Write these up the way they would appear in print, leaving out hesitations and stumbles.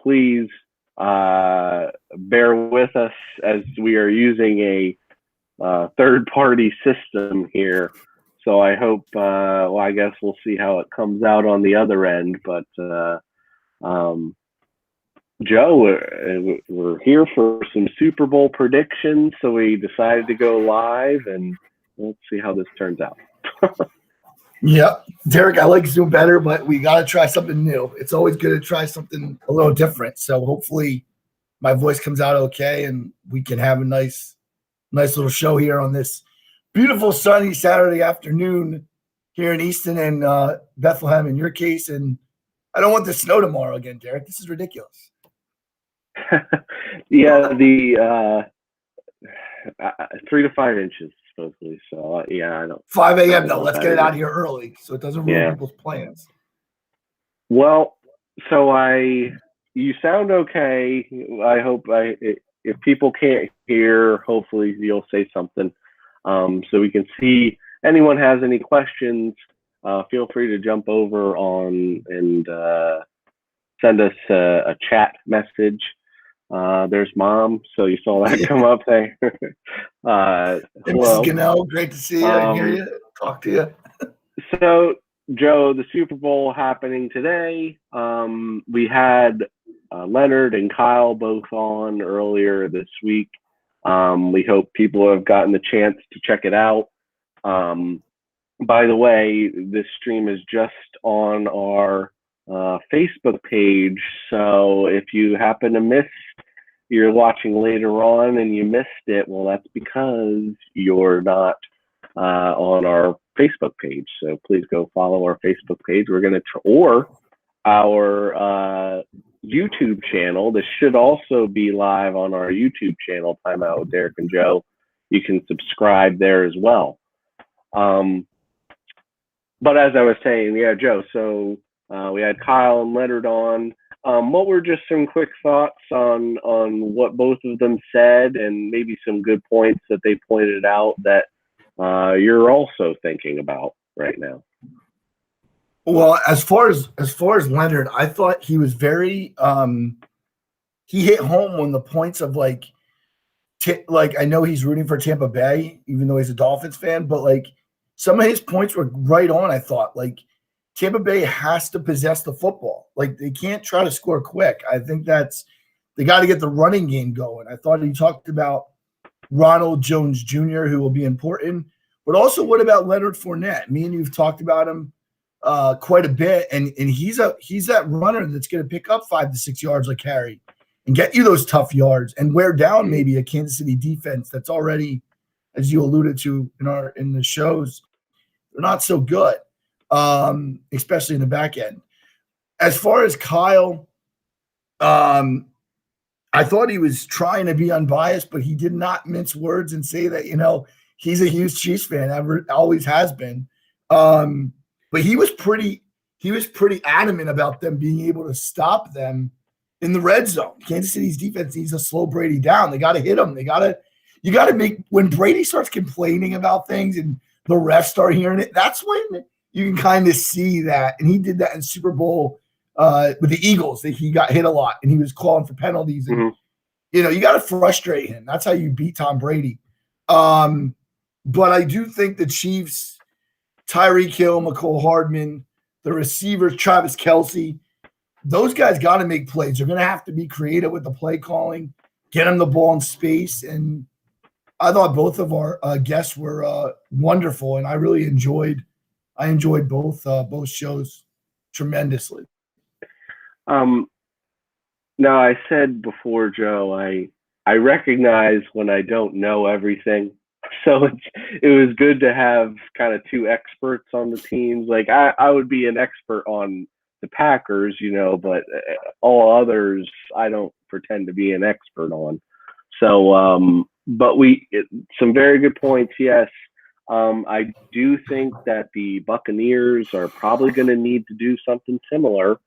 please bear with us as we are using a third-party system here. So I hope, I guess we'll see how it comes out on the other end. But Joe, we're here for some Super Bowl predictions. So we decided to go live, and let's see how this turns out. Yeah, Derek, I like Zoom better, but we got to try something new. It's always good to try something a little different. So hopefully my voice comes out okay, and we can have a nice little show here on this beautiful sunny Saturday afternoon here in Easton and Bethlehem in your case. And I don't want the snow tomorrow again, Derek. This is ridiculous. Yeah, the 3 to 5 inches supposedly. So yeah, I don't. 5 a.m. though. Let's get it out here early so it doesn't ruin people's plans. Well, so you sound okay. I hope if people can't hear, hopefully you'll say something so we can see. Anyone has any questions, feel free to jump over on and send us a chat message. There's Mom, so you saw that come up there. Hello. Mrs. Gannell, great to see you and hear you, talk to you. So, Joe, the Super Bowl happening today. We had Leonard and Kyle both on earlier this week. We hope people have gotten the chance to check it out. By the way, this stream is just on our Facebook page. So if you happen to miss, you're watching later on and you missed it, well, that's because you're not on our Facebook page. So please go follow our Facebook page. We're going to, or our YouTube channel. This should also be live on our YouTube channel, Time Out with Derek and Joe. You can subscribe there as well. But as I was saying, yeah, Joe, so we had Kyle and Leonard on. What were just some quick thoughts on what both of them said, and maybe some good points that they pointed out that you're also thinking about right now? Well, as far as Leonard, I thought he was very he hit home on the points of like I know he's rooting for Tampa Bay, even though he's a Dolphins fan, but like some of his points were right on. I thought like Tampa Bay has to possess the football. Like they can't try to score quick. I think they got to get the running game going. I thought he talked about Ronald Jones Jr., who will be important, but also what about Leonard Fournette? Me and you've talked about him quite a bit, and he's that runner that's going to pick up 5 to 6 yards a carry and get you those tough yards and wear down maybe a Kansas City defense that's already, as you alluded to in the shows, they're not so good, especially in the back end. As far as Kyle, I thought he was trying to be unbiased, but he did not mince words and say that he's a huge Chiefs fan, always has been. But he was pretty adamant about them being able to stop them in the red zone. Kansas City's defense needs to slow Brady down. They got to hit him. You got to make, when Brady starts complaining about things and the refs start hearing it, that's when you can kind of see that. And he did that in Super Bowl with the Eagles, that he got hit a lot and he was calling for penalties. And, you got to frustrate him. That's how you beat Tom Brady. But I do think the Chiefs, Tyreek Hill, McCole Hardman, the receivers, Travis Kelce, those guys got to make plays. They're going to have to be creative with the play calling, get them the ball in space. And I thought both of our guests were wonderful, and I really enjoyed both shows tremendously. Now, I said before, Joe, I recognize when I don't know everything. So it was good to have kind of two experts on the teams. Like I would be an expert on the Packers, but all others I don't pretend to be an expert on. So, but some very good points. Yes. I do think that the Buccaneers are probably going to need to do something similar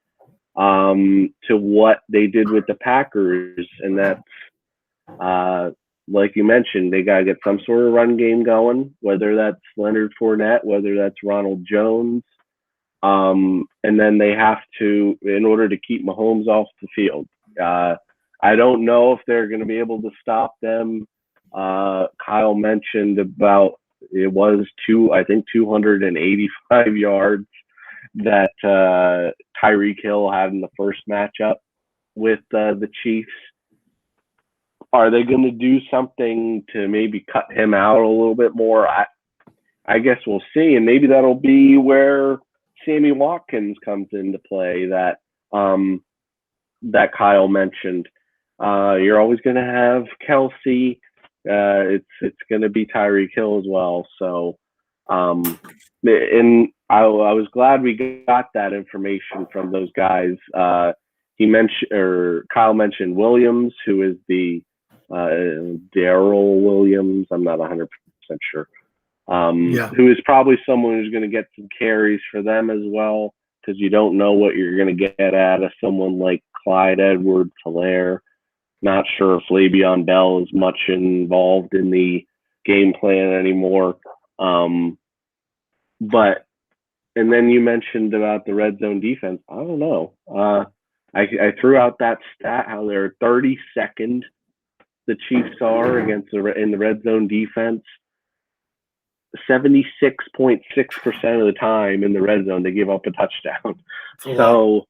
to what they did with the Packers. And that's, like you mentioned, they got to get some sort of run game going, whether that's Leonard Fournette, whether that's Ronald Jones. And then they have to, in order to keep Mahomes off the field, I don't know if they're going to be able to stop them. Kyle mentioned about it was 285 yards that Tyreek Hill had in the first matchup with the Chiefs. Are they going to do something to maybe cut him out a little bit more? I guess we'll see, and maybe that'll be where Sammy Watkins comes into play that that Kyle mentioned. You're always going to have Kelsey. It's going to be Tyreek Hill as well. So, and I was glad we got that information from those guys. Kyle mentioned Williams, who is the Darrell Williams. I'm not 100% sure. Who is probably someone who's going to get some carries for them as well, because you don't know what you're going to get out of someone like Clyde Edwards-Helaire. Not sure if Le'Veon Bell is much involved in the game plan anymore. But, and then you mentioned about the red zone defense. I don't know. I threw out that stat, how they're 32nd, the Chiefs are in the red zone defense. 76.6% of the time in the red zone, they give up a touchdown. So,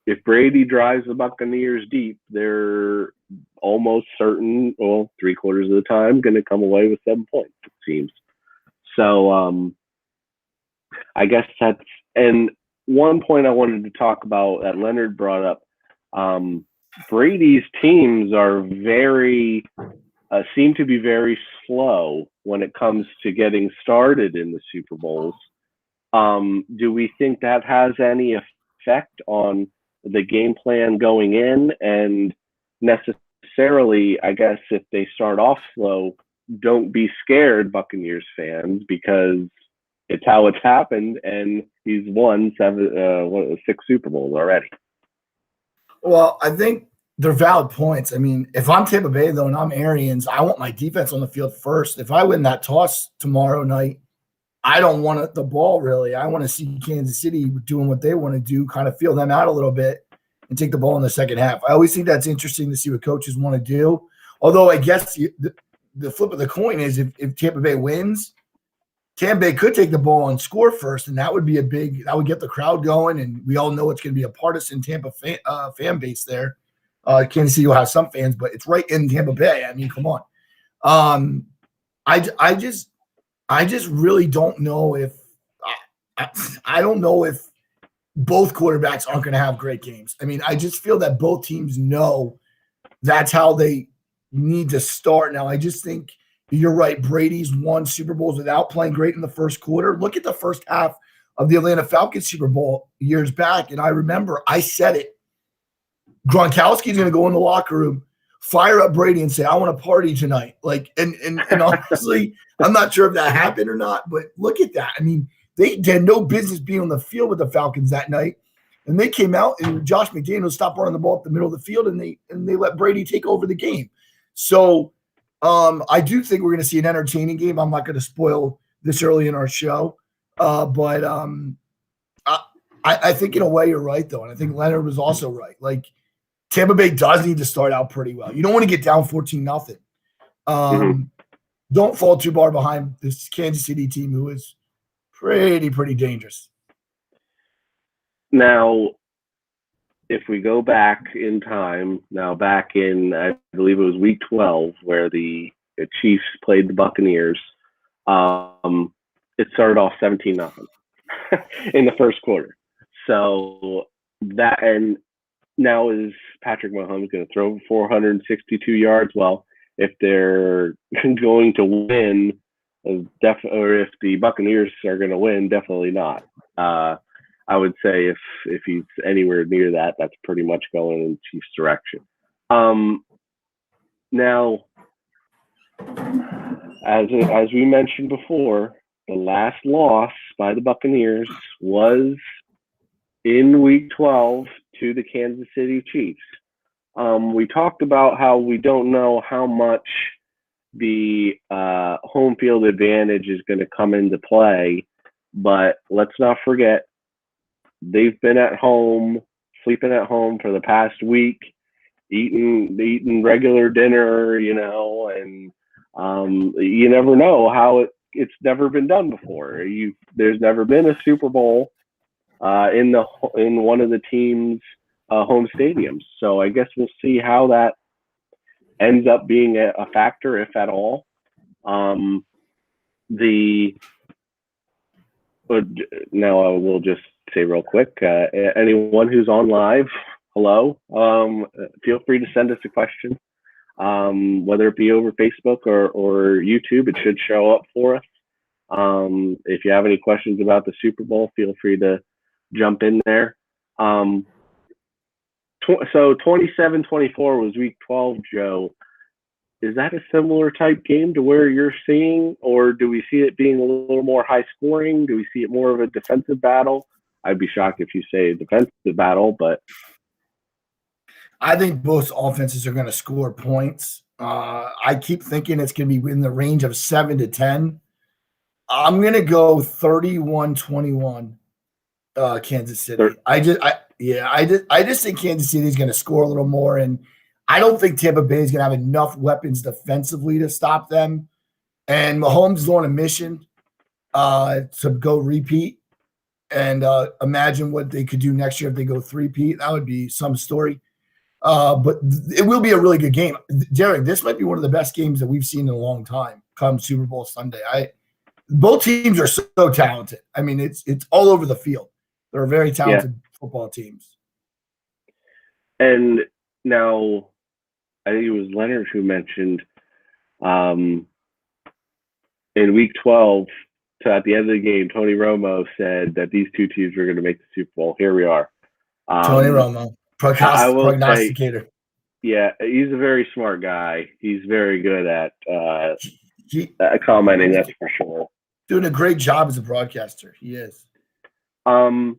if Brady drives the Buccaneers deep, they're almost certain, well, 3/4 of the time, going to come away with 7 points, it seems. So, I guess that's, and one point I wanted to talk about that Leonard brought up, Brady's teams are seem to be very slow when it comes to getting started in the Super Bowls. Do we think that has any effect on the game plan going in? And necessarily, I guess, if they start off slow, don't be scared, Buccaneers fans, because it's how it's happened, and he's won 6 Super Bowls already. Well, I think they're valid points. I mean, if I'm Tampa Bay, though, and I'm Arians, I want my defense on the field first. If I win that toss tomorrow night, I don't want the ball, really. I want to see Kansas City doing what they want to do, kind of feel them out a little bit and take the ball in the second half. I always think that's interesting to see what coaches want to do. Although I guess the flip of the coin is if Tampa Bay wins, Tampa Bay could take the ball and score first, and that would be that would get the crowd going, and we all know it's going to be a partisan Tampa fan base there. Kansas City will have some fans, but it's right in Tampa Bay. I mean, come on. I just really don't know if I don't know if both quarterbacks aren't going to have great games. I mean, I just feel that both teams know that's how they need to start. Now, I just think you're right. Brady's won Super Bowls without playing great in the first quarter. Look at the first half of the Atlanta Falcons Super Bowl years back, and I remember I said it. Gronkowski's going to go in the locker room, fire up Brady, and say, "I want to party tonight." Like, and honestly, I'm not sure if that happened or not, but look at that. I mean, they had no business being on the field with the Falcons that night, and they came out and Josh McDaniels stopped running the ball up the middle of the field, and they let Brady take over the game. So, I do think we're going to see an entertaining game. I'm not going to spoil this early in our show, but I think in a way you're right, though, and I think Leonard was also right. Like, Tampa Bay does need to start out pretty well. You don't want to get down 14-0. Don't fall too far behind this Kansas City team, who is pretty dangerous. Now, if we go back in time, back in, I believe it was week 12, where the Chiefs played the Buccaneers, it started off 17-0 in the first quarter. So that, and now is Patrick Mahomes going to throw 462 yards? Well, if they're going to win, or if the Buccaneers are going to win, definitely not. I would say if he's anywhere near that, that's pretty much going in Chiefs' direction. Now, as we mentioned before, the last loss by the Buccaneers was in Week 12 to the Kansas City Chiefs. We talked about how we don't know how much the home field advantage is going to come into play, but let's not forget they've been at home sleeping at home for the past week, eating regular dinner, and you never know how it's never been done before. There's never been a Super Bowl in one of the team's home stadiums. So I guess we'll see how that ends up being a factor, if at all. Now I will just say real quick, anyone who's on live, hello. Feel free to send us a question, whether it be over Facebook or YouTube. It should show up for us. If you have any questions about the Super Bowl, feel free to jump in there. So 27-24 was week 12, Joe. Is that a similar type game to where you're seeing, or do we see it being a little more high scoring? Do we see it more of a defensive battle? I'd be shocked if you say a defensive battle, but I think both offenses are going to score points. I keep thinking it's going to be in the range of 7 to 10. I'm going to go 31-21, Kansas City. I just think Kansas City is going to score a little more, and I don't think Tampa Bay is going to have enough weapons defensively to stop them. And Mahomes is on a mission to go repeat. And imagine what they could do next year if they go three-peat. That would be some story. But it will be a really good game. Derek, this might be one of the best games that we've seen in a long time come Super Bowl Sunday. Both teams are so talented. I mean, it's all over the field. They're very talented football teams. And now, I think it was Leonard who mentioned in week 12, so at the end of the game, Tony Romo said that these two teams were going to make the Super Bowl. Here we are. Tony Romo, prognosticator. Yeah, he's a very smart guy. He's very good at commenting, that's for sure. Doing a great job as a broadcaster. He is. So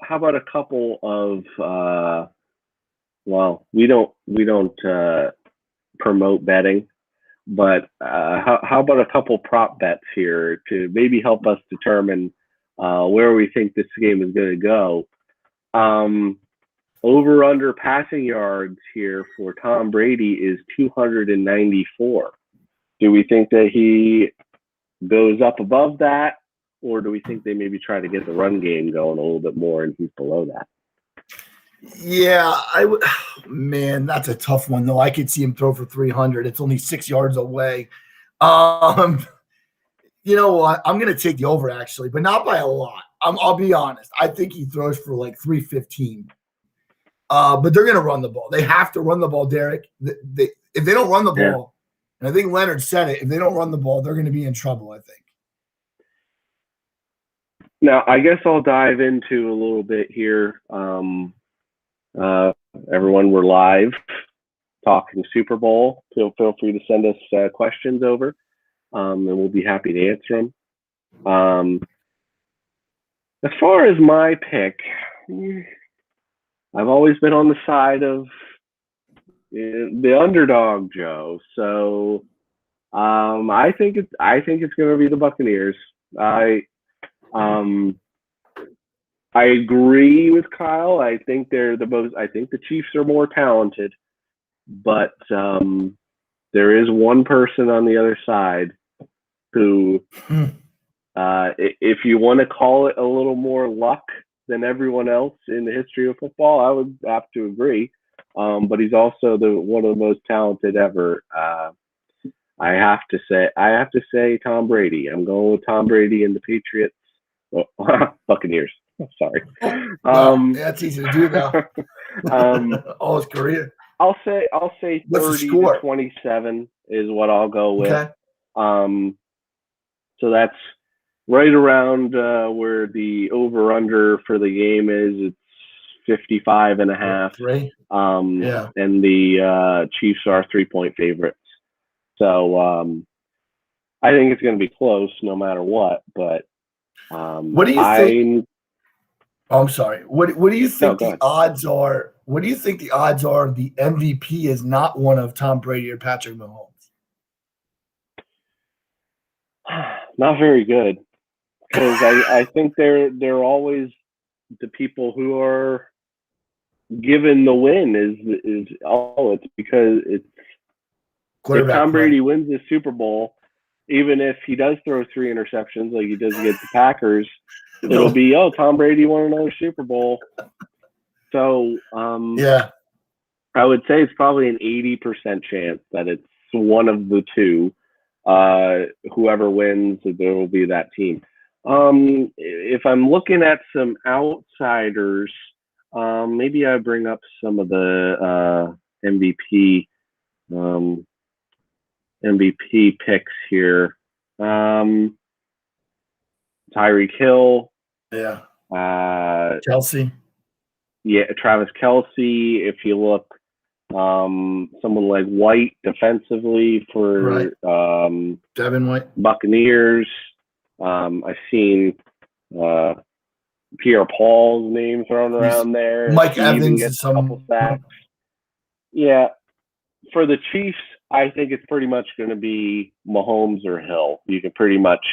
how about a couple of we don't promote betting, but how about a couple prop bets here to maybe help us determine where we think this game is going to go. Over under passing yards here for Tom Brady is 294. Do we think that he goes up above that, or do we think they maybe try to get the run game going a little bit more and he's below that? Yeah, I would. Man, that's a tough one though. I could see him throw for 300. It's only 6 yards away. You know what? I'm going to take the over actually, but not by a lot. I'll be honest. I think he throws for like 315. But they're going to run the ball. They have to run the ball, Derek. If they don't run the ball, and I think Leonard said it, if they don't run the ball, they're going to be in trouble, I think. Now, I guess I'll dive into a little bit here. Everyone, we're live talking Super Bowl. Feel free to send us questions over, and we'll be happy to answer them. As far as my pick, I've always been on the side of the underdog, Joe. So I think it's going to be the Buccaneers. I agree with Kyle. I think they're the most. I think the Chiefs are more talented, but there is one person on the other side who, if you want to call it a little more luck than everyone else in the history of football, I would have to agree. But he's also one of the most talented ever. I have to say Tom Brady. I'm going with Tom Brady and the Patriots. Buccaneers. Sorry. That's easy to do now. All his career. I'll say 30-27 is what I'll go with. Okay. So that's right around where the over-under for the game is. It's 55.5. And the Chiefs are 3-point favorites. So I think it's going to be close no matter what. But what do you think? I'm sorry. What do you think the odds are? What do you think the odds are the MVP is not one of Tom Brady or Patrick Mahomes? Not very good, because I think they're always the people who are given the win it's because if Tom Brady wins the Super Bowl, even if he does throw 3 interceptions like he does against the Packers, it'll be Tom Brady won another Super Bowl. So yeah, I would say it's probably an 80% chance that it's one of the two. Whoever wins, there will be that team. If I'm looking at some outsiders, maybe I bring up some of the MVP picks here. Tyreek Hill. Yeah. Kelsey. Yeah, Travis Kelsey. If you look, someone like White defensively for Devin White Buccaneers. I've seen Pierre Paul's name thrown around there. Mike Evans gets a couple sacks. Yeah, for the Chiefs, I think it's pretty much going to be Mahomes or Hill. You can pretty much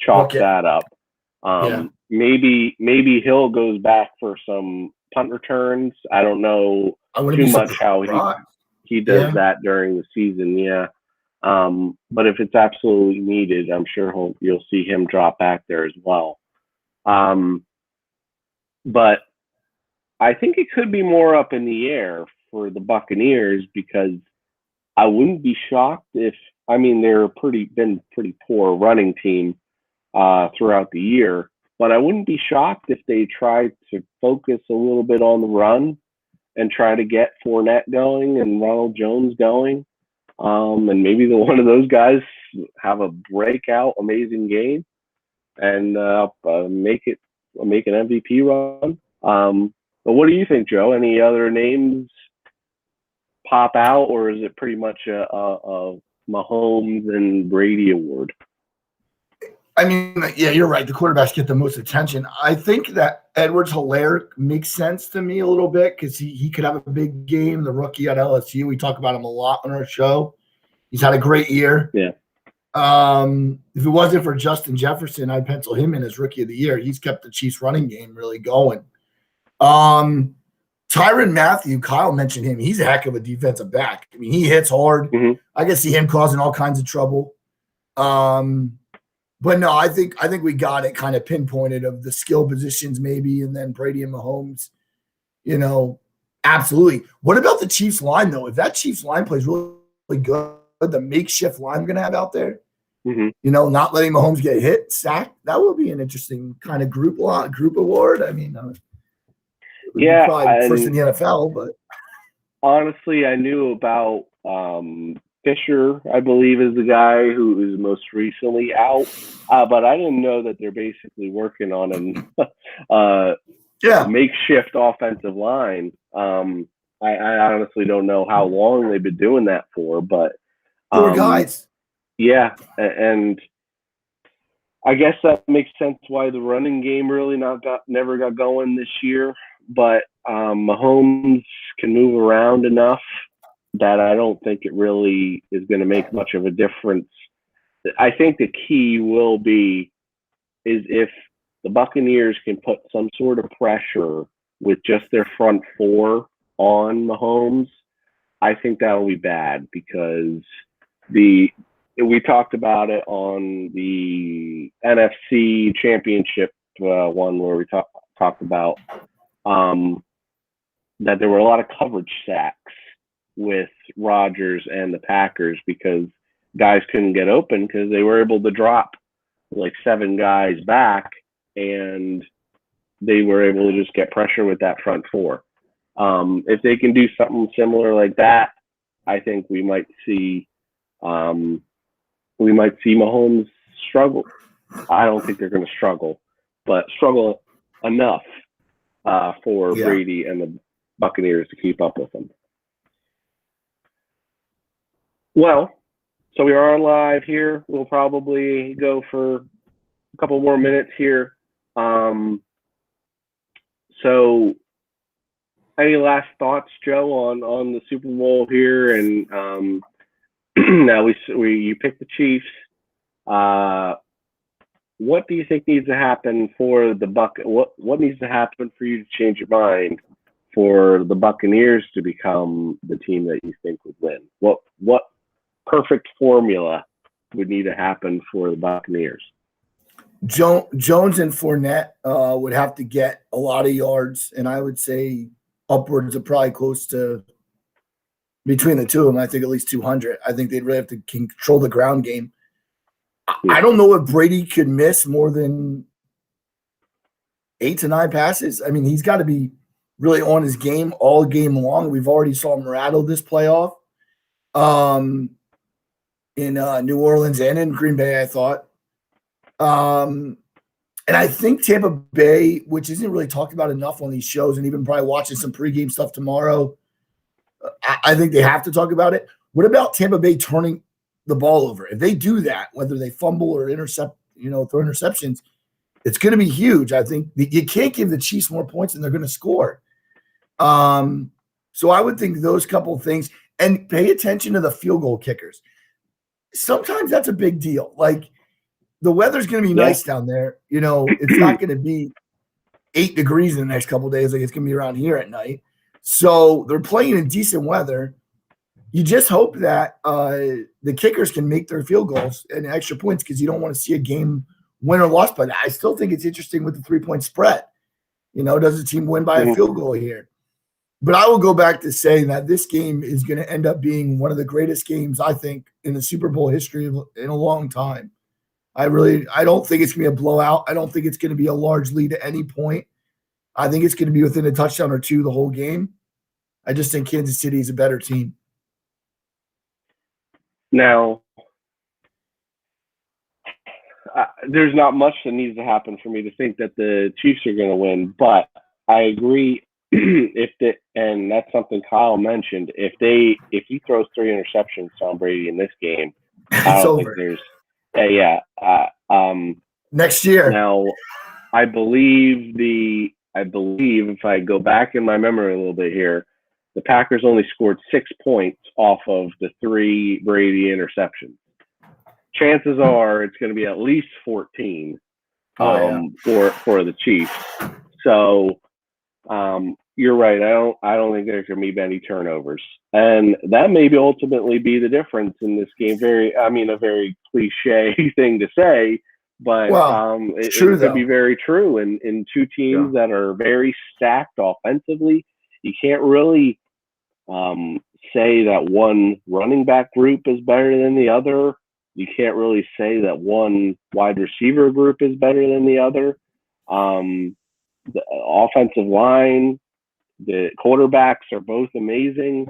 chalk that up. Maybe Hill goes back for some punt returns. I don't know too much how he does that during the season. Yeah. But if it's absolutely needed, I'm sure you'll see him drop back there as well. But I think it could be more up in the air for the Buccaneers because I wouldn't be shocked they're been pretty poor running team throughout the year, but I wouldn't be shocked if they tried to focus a little bit on the run and try to get Fournette going and Ronald Jones going. And maybe one of those guys have a breakout amazing game and make an MVP run. But what do you think, Joe? Any other names pop out, or is it pretty much a Mahomes and Brady award? I mean, yeah, you're right. The quarterbacks get the most attention. I think that Edwards-Helaire makes sense to me a little bit because he could have a big game. The rookie at LSU, we talk about him a lot on our show. He's had a great year. Yeah. If it wasn't for Justin Jefferson, I'd pencil him in as rookie of the year. He's kept the Chiefs running game really going. Tyrann Mathieu, Kyle mentioned him. He's a heck of a defensive back. I mean, he hits hard. Mm-hmm. I can see him causing all kinds of trouble. But no, I think we got it kind of pinpointed of the skill positions maybe, and then Brady and Mahomes, absolutely. What about the Chiefs line though? If that Chiefs line plays really, really good, the makeshift line we're going to have out there, not letting Mahomes get hit, sacked, that will be an interesting kind of group award. I mean, probably first in the NFL, but honestly, I knew about Fisher, I believe, is the guy who is most recently out, but I didn't know that they're basically working on a makeshift offensive line. I honestly don't know how long they've been doing that for, but 4 guys. Yeah, and I guess that makes sense why the running game really never got going this year. But Mahomes can move around enough that I don't think it really is going to make much of a difference. I think the key will be is if the Buccaneers can put some sort of pressure with just their front 4 on Mahomes, I think that will be bad because we talked about it on the NFC Championship one where we talked about that there were a lot of coverage sacks with Rodgers and the Packers because guys couldn't get open because they were able to drop like 7 guys back and they were able to just get pressure with that front 4. If they can do something similar like that, I think we might see Mahomes struggle. I don't think they're going to struggle, but struggle enough for Brady and the Buccaneers to keep up with them. Well, so we are live here. We'll probably go for a couple more minutes here. So any last thoughts, Joe, on the Super Bowl here? And now you picked the Chiefs. what do you think needs to happen for the What needs to happen for you to change your mind for the Buccaneers to become the team that you think would win? What perfect formula would need to happen for the Buccaneers? Jones and Fournette would have to get a lot of yards, and I would say upwards of probably close to between the two of them. I think at least 200. I think they'd really have to control the ground game. I don't know if Brady could miss more than 8 to 9 passes. I mean, he's got to be really on his game all game long. We've already saw him rattle this playoff in New Orleans and in Green Bay, I thought. And I think Tampa Bay, which isn't really talked about enough on these shows, and even probably watching some pregame stuff tomorrow, I think they have to talk about it. What about Tampa Bay turning the ball over? If they do that, whether they fumble or intercept, throw interceptions, it's going to be huge. I think you can't give the Chiefs more points than they're going to score. So I would think those couple things, and pay attention to the field goal kickers. Sometimes that's a big deal. Like, the weather's going to be nice down there. It's not going to be 8 degrees in the next couple of days like it's going to be around here at night. So they're playing in decent weather. You just hope that the kickers can make their field goals and extra points, because you don't want to see a game win or lost by that. I still think it's interesting with the 3-point spread. Does the team win by a field goal here? But I will go back to saying that this game is going to end up being one of the greatest games, I think, in the Super Bowl history in a long time. I don't think it's going to be a blowout. I don't think it's going to be a large lead at any point. I think it's going to be within a touchdown or two the whole game. I just think Kansas City is a better team. Now, there's not much that needs to happen for me to think that the Chiefs are going to win, but I agree. And that's something Kyle mentioned. If he throws 3 interceptions, Tom Brady, in this game, I don't think there's. Next year. Now, I believe if I go back in my memory a little bit here, the Packers only scored 6 points off of the 3 Brady interceptions. Chances are it's going to be at least 14 for the Chiefs. So you're right. I don't think there's going to be many turnovers, and that may ultimately be the difference in this game. A very cliche thing to say, but it could be very true. In two teams that are very stacked offensively, you can't really say that one running back group is better than the other. You can't really say that one wide receiver group is better than the other. The offensive line, the quarterbacks are both amazing.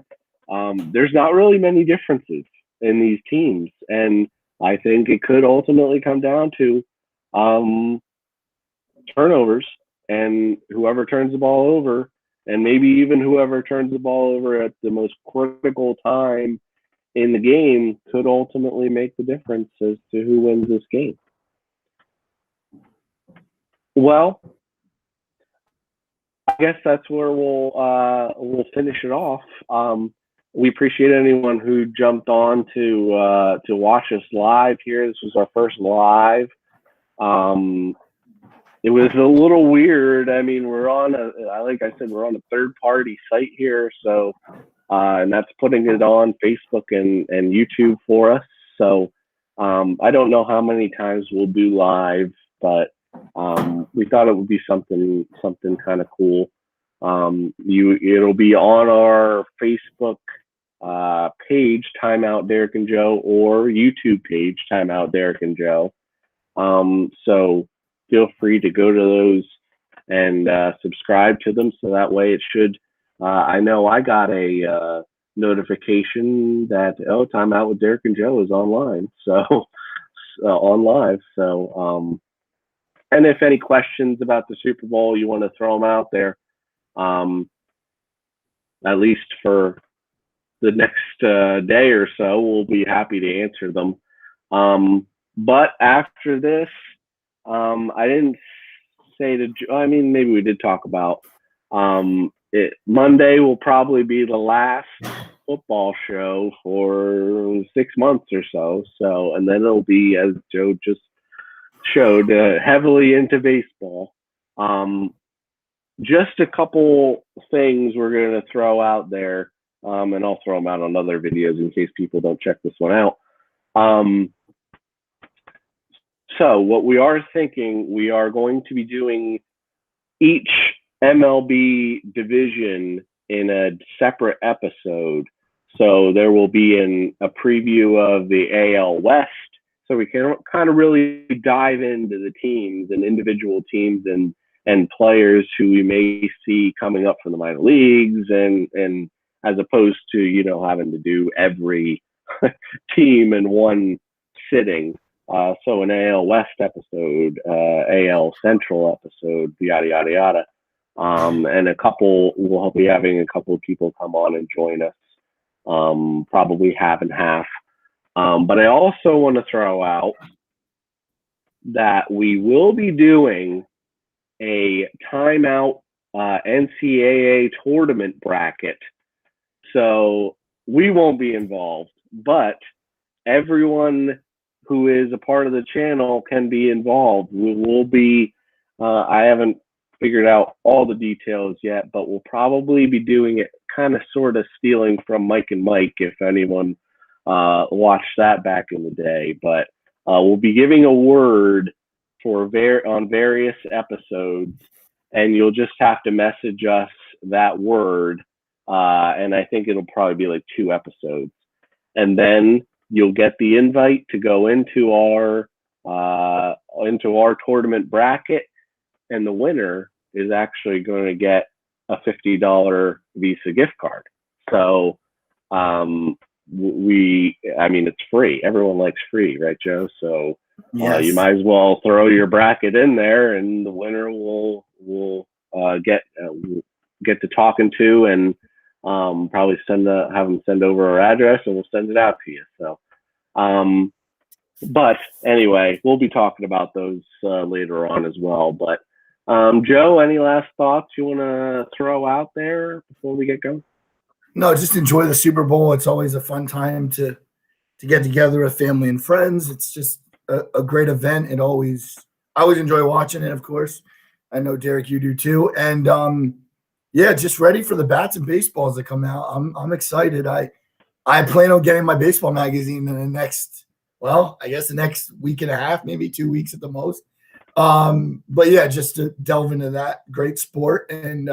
There's not really many differences in these teams, and I think it could ultimately come down to turnovers, and whoever turns the ball over, and maybe even whoever turns the ball over at the most critical time in the game, could ultimately make the difference as to who wins this game. Well, I guess that's where we'll finish it off. We appreciate anyone who jumped on to watch us live here. This was our first live. It was a little weird. I mean, we're on a third-party site here, so and that's putting it on Facebook and YouTube for us. So I don't know how many times we'll do live, but we thought it would be something kind of cool. It'll be on our Facebook page, Timeout Derek and Joe, or YouTube page, Timeout Derek and Joe. So feel free to go to those and subscribe to them, so that way it should. I know I got a notification that Timeout with Derek and Joe is online, so on live. So and if any questions about the Super Bowl, you want to throw them out there, at least for the next day or so, we'll be happy to answer them. But after this, I didn't say maybe we did talk about Monday will probably be the last football show for 6 months or so. So, and then it'll be, as Joe just showed heavily into baseball. Just a couple things we're going to throw out there, and I'll throw them out on other videos in case people don't check this one out. So what we are thinking, we are going to be doing each MLB division in a separate episode. So there will be a preview of the AL West, so we can kind of really dive into the teams and individual teams and players who we may see coming up from the minor leagues, and as opposed to having to do every team in one sitting. So an AL West episode, AL Central episode, yada yada yada, and we'll be having a couple of people come on and join us, probably half and half. But I also want to throw out that we will be doing a timeout NCAA tournament bracket. So we won't be involved, but everyone who is a part of the channel can be involved. We will be, I haven't figured out all the details yet, but we'll probably be doing it kind of sort of stealing from Mike and Mike, if anyone watched that back in the day. But we'll be giving a word on various episodes, and you'll just have to message us that word, and I think it'll probably be like 2 episodes. And then you'll get the invite to go into our tournament bracket, and the winner is actually going to get a $50 Visa gift card. So it's free. Everyone likes free, right, Joe? So Yes. you might as well throw your bracket in there, and the winner will get to talking to, and probably have them send over our address, and we'll send it out to you. So, but anyway, we'll be talking about those later on as well. But Joe, any last thoughts you want to throw out there before we get going? No, just enjoy the Super Bowl. It's always a fun time to get together with family and friends. It's just a great event. I always enjoy watching it, of course. I know, Derek, you do too. And yeah, just ready for the bats and baseballs that come out. I'm excited. I plan on getting my baseball magazine in the next week and a half, maybe 2 weeks at the most. But yeah, just to delve into that great sport. And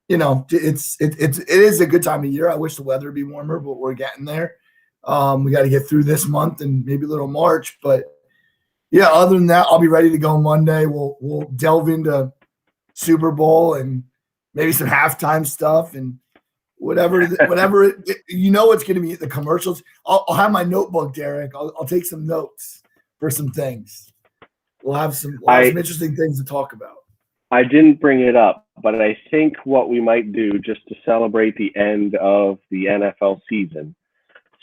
it is a good time of year. I wish the weather would be warmer, but we're getting there. We got to get through this month and maybe a little March, but yeah, other than that, I'll be ready to go Monday. We'll delve into Super Bowl and maybe some halftime stuff and whatever it's going to be the commercials. I'll have my notebook, Derek. I'll take some notes for some things. We'll have some interesting things to talk about. I didn't bring it up, but I think what we might do, just to celebrate the end of the NFL season,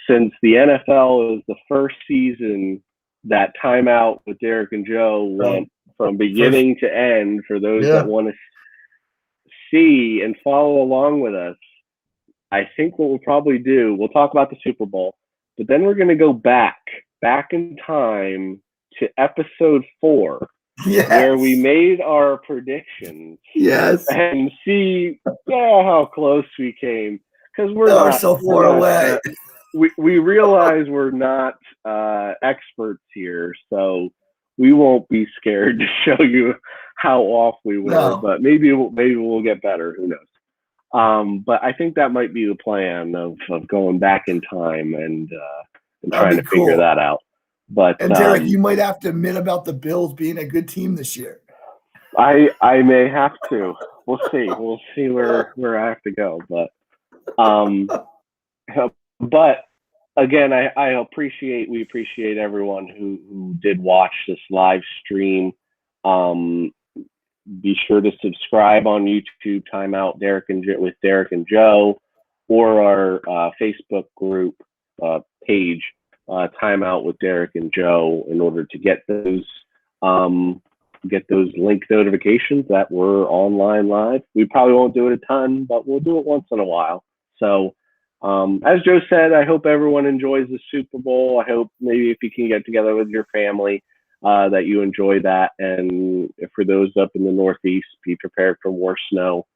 since the NFL is the first season that Timeout with Derek and Joe went from beginning to end, for those that want to see and follow along with us, I think what we'll probably do, we'll talk about the Super Bowl, but then we're going to go back in time to episode 4, where we made our predictions, and see how close we came, because we're so far away. We realize we're not experts here, so we won't be scared to show you how off we were. No. But maybe we'll get better. Who knows? But I think that might be the plan of going back in time and trying to figure that out. But Derek, you might have to admit about the Bills being a good team this year. I may have to. We'll see. We'll see where I have to go. But again, we appreciate everyone who did watch this live stream. Be sure to subscribe on YouTube, Timeout with Derek and Joe, or our Facebook group page, Timeout with Derek and Joe, in order to get those link notifications that we're online live. We probably won't do it a ton, but we'll do it once in a while. So as Joe said, I hope everyone enjoys the Super Bowl. I hope maybe if you can get together with your family, that you enjoy that. And for those up in the Northeast, be prepared for more snow.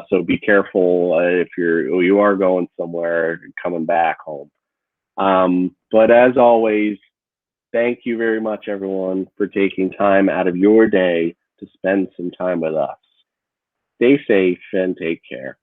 So be careful if you are going somewhere coming back home. But as always, thank you very much, everyone, for taking time out of your day to spend some time with us. Stay safe and take care.